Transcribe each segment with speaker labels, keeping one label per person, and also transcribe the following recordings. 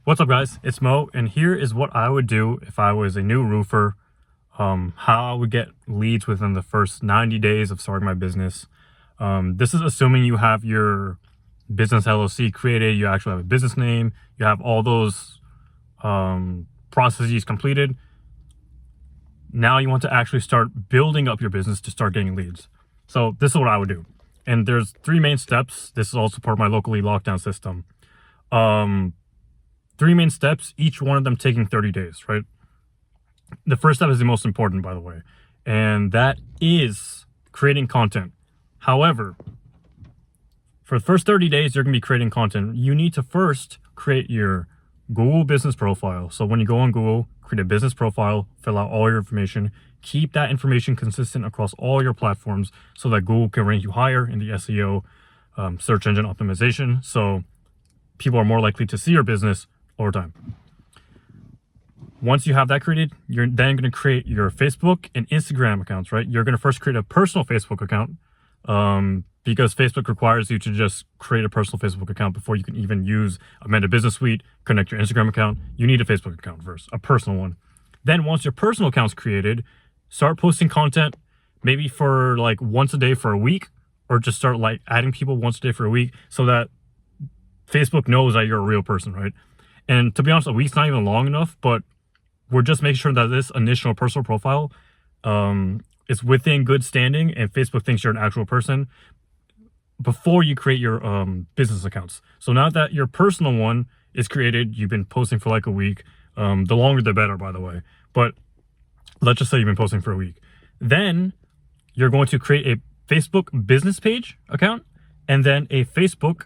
Speaker 1: What's up, guys? It's Mo, and here is what I would do if I was a new roofer. How I would get leads within the first 90 days of starting my business. This is assuming you have your business LLC created, you actually have a business name, you have all those processes completed. Now you want to actually start building up your business to start getting leads. So this is what I would do. And there's 3 main steps. This is also part of my locally lockdown system. 3 main steps, each one of them taking 30 days, right? The first step is the most important, by the way, and that is creating content. However, for the first 30 days, you're going to be creating content. You need to first create your Google business profile. So when you go on Google, create a business profile, fill out all your information, keep that information consistent across all your platforms so that Google can rank you higher in the SEO, search engine optimization. So people are more likely to see your business over time. Once you have that created, you're then going to create your Facebook and Instagram accounts, right? You're going to first create a personal Facebook account because Facebook requires you to just create a personal Facebook account before you can even use a Meta Business Suite, connect your Instagram account. You need a Facebook account first, a personal one. Then once your personal account's created, start posting content maybe for like once a day for a week, or just start like adding people once a day for a week so that Facebook knows that you're a real person, right? And to be honest, a week's not even long enough, but we're just making sure that this initial personal profile is within good standing and Facebook thinks you're an actual person before you create your business accounts. So now that your personal one is created, you've been posting for like a week. The longer the better, by the way. But let's just say you've been posting for a week. Then you're going to create a Facebook business page account and then a Facebook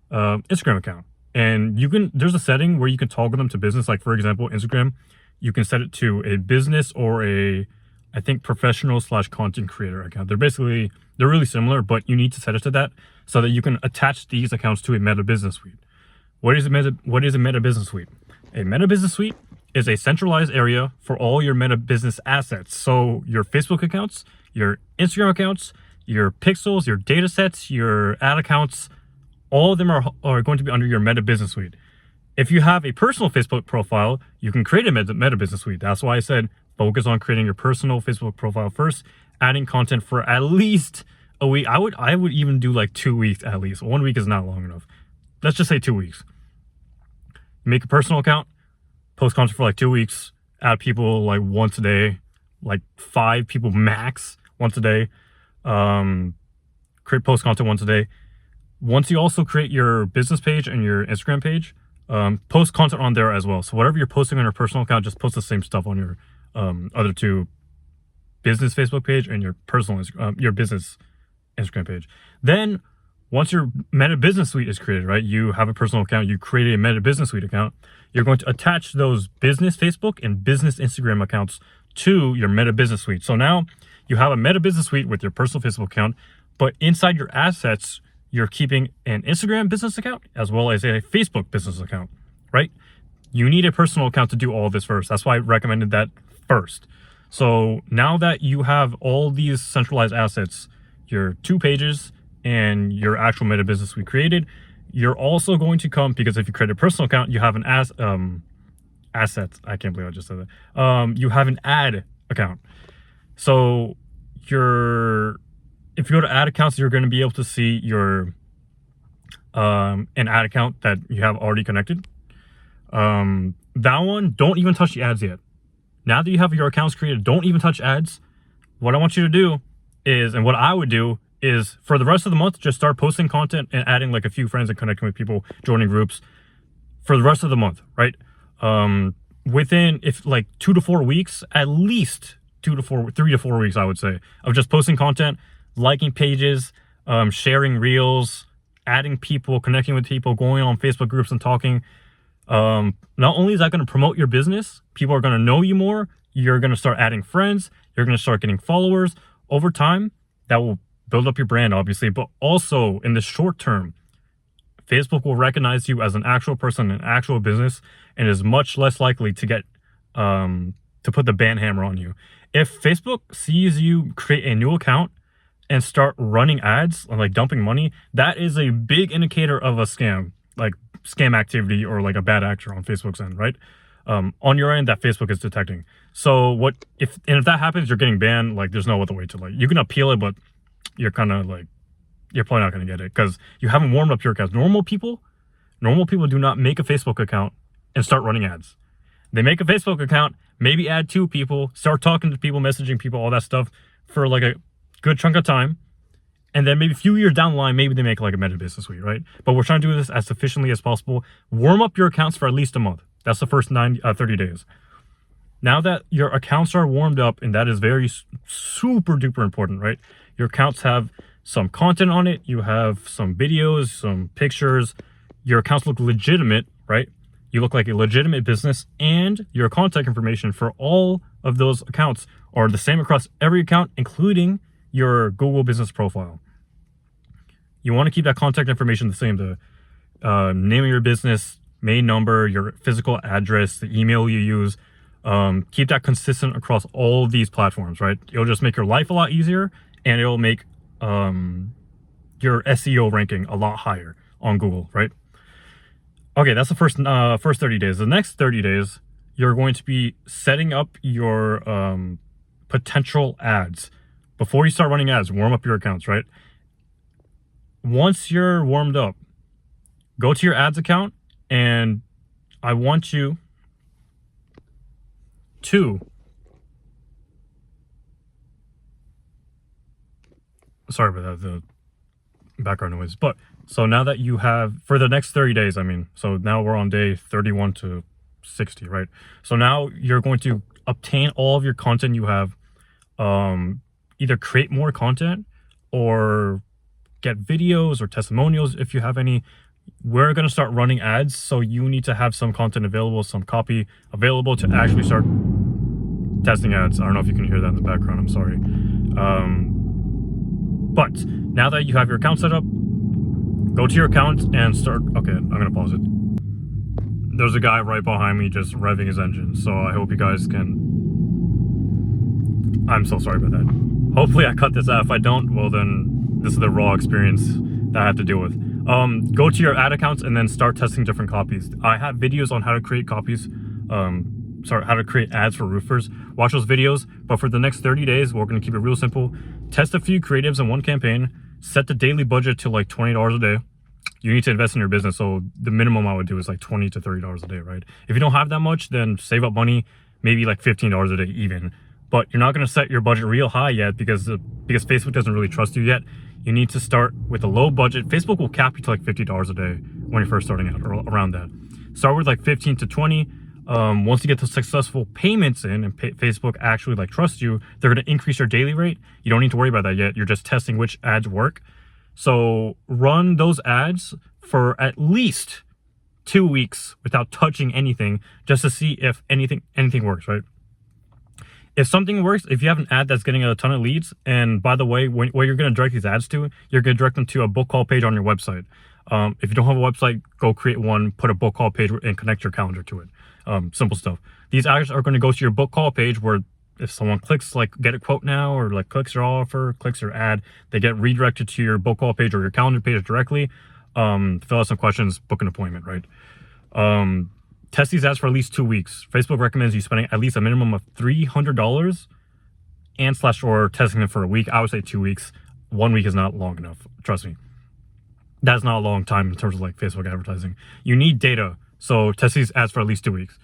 Speaker 1: Instagram account. And there's a setting where you can toggle them to business. Like for example, Instagram, you can set it to a business or I think professional/content creator account. They're really similar, but you need to set it to that so that you can attach these accounts to a Meta Business Suite. What is a Meta Business Suite? A Meta Business Suite is a centralized area for all your Meta Business assets. So your Facebook accounts, your Instagram accounts, your pixels, your data sets, your ad accounts, all of them are going to be under your Meta Business Suite. If you have a personal Facebook profile, you can create a Meta Business Suite. That's why I said focus on creating your personal Facebook profile first, adding content for at least a week. I would even do like 2 weeks at least. 1 week is not long enough. Let's just say 2 weeks. Make a personal account, post content for like 2 weeks, add people like once a day, like 5 people max once a day, post content once a day. Once you also create your business page and your Instagram page, post content on there as well. So whatever you're posting on your personal account, just post the same stuff on your other 2 business Facebook page and your personal your business Instagram page. Then once your Meta Business Suite is created, right? You have a personal account, you create a Meta Business Suite account. You're going to attach those business Facebook and business Instagram accounts to your Meta Business Suite. So now you have a Meta Business Suite with your personal Facebook account, but inside your assets, you're keeping an Instagram business account as well as a Facebook business account, right? You need a personal account to do all of this first. That's why I recommended that first. So now that you have all these centralized assets, your 2 pages and your actual Meta Business Suite created, you're also going to come, because if you create a personal account, you have an assets. I can't believe I just said that. You have an ad account. So if you go to ad accounts, you're going to be able to see your an ad account that you have already connected. That one, don't even touch the ads yet. Now that you have your accounts created, don't even touch ads. What I want you to do is, and what I would do is, for the rest of the month, just start posting content and adding like a few friends and connecting with people, joining groups for the rest of the month, right? Within, if like 2 to 4 weeks, at least 3 to 4 weeks, I would say, of just posting content, liking pages, sharing reels, adding people, connecting with people, going on Facebook groups and talking. Not only is that going to promote your business, people are going to know you more. You're going to start adding friends. You're going to start getting followers. Over time, that will build up your brand, obviously, but also in the short term, Facebook will recognize you as an actual person, an actual business, and is much less likely to get to put the ban hammer on you. If Facebook sees you create a new account and start running ads and like dumping money, that is a big indicator of a scam. Like scam activity or like a bad actor on Facebook's end, right? On your end that Facebook is detecting. So if that happens, you're getting banned. Like there's no other way to, like, you can appeal it, but you're kind of like, you're probably not going to get it because you haven't warmed up your accounts. Normal people do not make a Facebook account and start running ads. They make a Facebook account, maybe add 2 people, start talking to people, messaging people, all that stuff for like a good chunk of time. And then maybe a few years down the line, maybe they make like a Meta Business Suite, right? But we're trying to do this as efficiently as possible. Warm up your accounts for at least a month. That's the first 30 days. Now that your accounts are warmed up, and that is very super duper important, right? Your accounts have some content on it. You have some videos, some pictures. Your accounts look legitimate, right? You look like a legitimate business, and your contact information for all of those accounts are the same across every account, including your Google business profile. You want to keep that contact information the same, the name of your business, main number, your physical address, the email you use. Keep that consistent across all of these platforms, right? It'll just make your life a lot easier, and it'll make your SEO ranking a lot higher on Google, right? Okay, that's the first 30 days. The next 30 days, you're going to be setting up your potential ads. Before you start running ads, warm up your accounts, right? Once you're warmed up, go to your ads account, and I want you to, sorry about that, the background noise. But so now that you have, for the next 30 days, I mean, so now we're on day 31 to 60, right? So now you're going to obtain all of your content you have, either create more content or get videos or testimonials if you have any. We're going to start running ads, so you need to have some content available, some copy available to actually start testing ads. I don't know if you can hear that in the background, I'm sorry. But now that you have your account set up, go to your account and start. Okay, I'm going to pause it. There's a guy right behind me just revving his engine, so I hope you guys can. I'm so sorry about that. Hopefully I cut this out. If I don't, well then this is the raw experience that I have to deal with. Go to your ad accounts and then start testing different copies. I have videos on how to create copies, how to create ads for roofers. Watch those videos. But for the next 30 days, we're going to keep it real simple. Test a few creatives in one campaign. Set the daily budget to like $20 a day. You need to invest in your business, so the minimum I would do is like $20 to $30 a day, right? If you don't have that much, then save up money, maybe like $15 a day even. But you're not going to set your budget real high yet because Facebook doesn't really trust you yet. You need to start with a low budget. Facebook will cap you to like $50 a day when you're first starting out, or around that. Start with like 15 to 20. Once you get the successful payments in and Facebook actually like trusts you, they're going to increase your daily rate. You don't need to worry about that yet. You're just testing which ads work. So run those ads for at least 2 weeks without touching anything, just to see if anything works, right? If something works, if you have an ad that's getting a ton of leads, and by the way, where you're going to direct these ads to, you're going to direct them to a book call page on your website. If you don't have a website, go create one, put a book call page and connect your calendar to it. Simple stuff. These ads are going to go to your book call page where if someone clicks like get a quote now, or like clicks your offer, clicks your ad, they get redirected to your book call page or your calendar page directly. Fill out some questions, book an appointment, right? Test these ads for at least 2 weeks. Facebook recommends you spending at least a minimum of $300 and or testing them for a week. I would say 2 weeks. 1 week is not long enough. Trust me. That's not a long time in terms of like Facebook advertising. You need data. So test these ads for at least 2 weeks.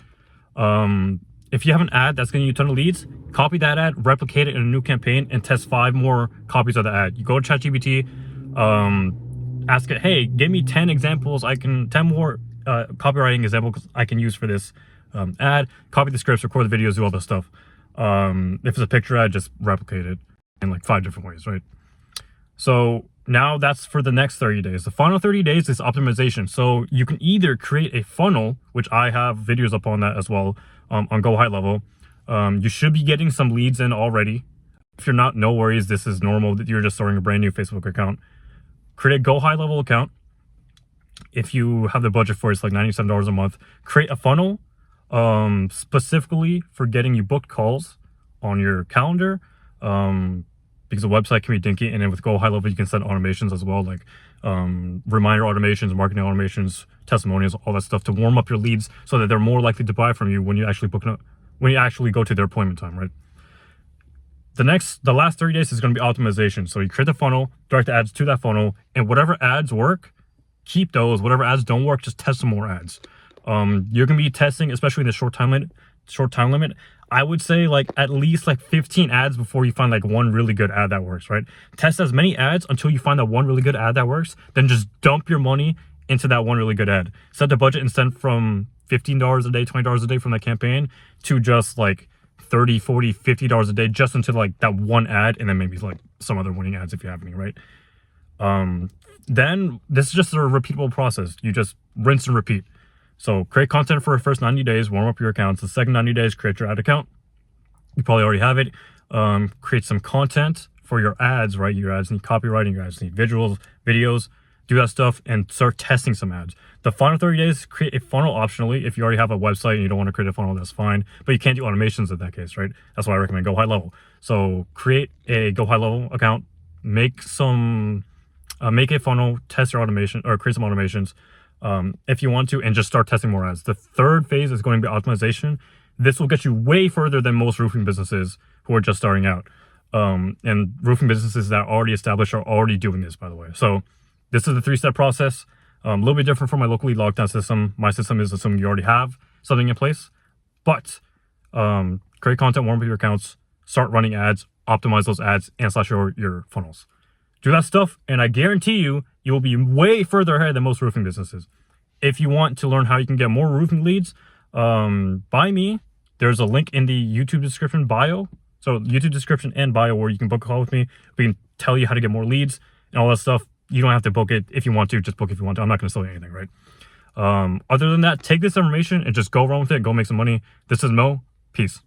Speaker 1: If you have an ad that's getting you a ton of leads, copy that ad, replicate it in a new campaign, and test 5 more copies of the ad. You go to ChatGPT, ask it, hey, give me 10 examples. 10 more copywriting examples I can use for this ad. Copy the scripts, record the videos, do all this stuff. If it's a picture ad, just replicate it in like 5 different ways, right? So now that's for the next 30 days. The final 30 days is optimization. So you can either create a funnel, which I have videos up on that as well, on Go High Level. You should be getting some leads in already. If you're not, no worries. This is normal. You're just starting a brand new Facebook account. Create a Go High Level account. If you have the budget for it, it's like $97 a month. Create a funnel specifically for getting you booked calls on your calendar, because the website can be dinky. And then with Go High Level, you can set automations as well, like reminder automations, marketing automations, testimonials, all that stuff to warm up your leads so that they're more likely to buy from you when you actually when you actually go to their appointment time, right? The last 30 days is going to be optimization. So you create the funnel, direct ads to that funnel, and whatever ads work, keep those. Whatever ads don't work, just test some more ads. You're going to be testing, especially in the short time limit. I would say like at least like 15 ads before you find like one really good ad that works, right? Test as many ads until you find that one really good ad that works. Then just dump your money into that one really good ad. Set the budget and send from $15 a day, $20 a day from that campaign to just like $30, $40, $50 a day just into like that one ad, and then maybe like some other winning ads if you have any, right? Then this is just a repeatable process. You just rinse and repeat. So create content for the first 90 days, warm up your accounts. The second 90 days, create your ad account. You probably already have it. Create some content for your ads, right? Your ads need copywriting, your ads need visuals, videos, do that stuff and start testing some ads. The final 30 days, create a funnel optionally. If you already have a website and you don't want to create a funnel, that's fine. But you can't do automations in that case, right? That's why I recommend Go High Level. So create a Go High Level account, make a funnel, test your automation or create some automations if you want to, and just start testing more ads. The third phase is going to be optimization. This will get you way further than most roofing businesses who are just starting out. And roofing businesses that are already established are already doing this, by the way. So this is the 3-step process. A little bit different from my locally logged down system. My system is assuming you already have something in place, but create content, warm up your accounts, start running ads, optimize those ads, and slash your funnels. Do that stuff, and I guarantee you will be way further ahead than most roofing businesses. If you want to learn how you can get more roofing leads, by me, there's a link in the YouTube description bio. So YouTube description and bio where you can book a call with me. We can tell you how to get more leads and all that stuff. You don't have to book it if you want to. Just book if you want to. I'm not going to sell you anything, right? Other than that, take this information and just go run with it. Go make some money. This is Mo. Peace.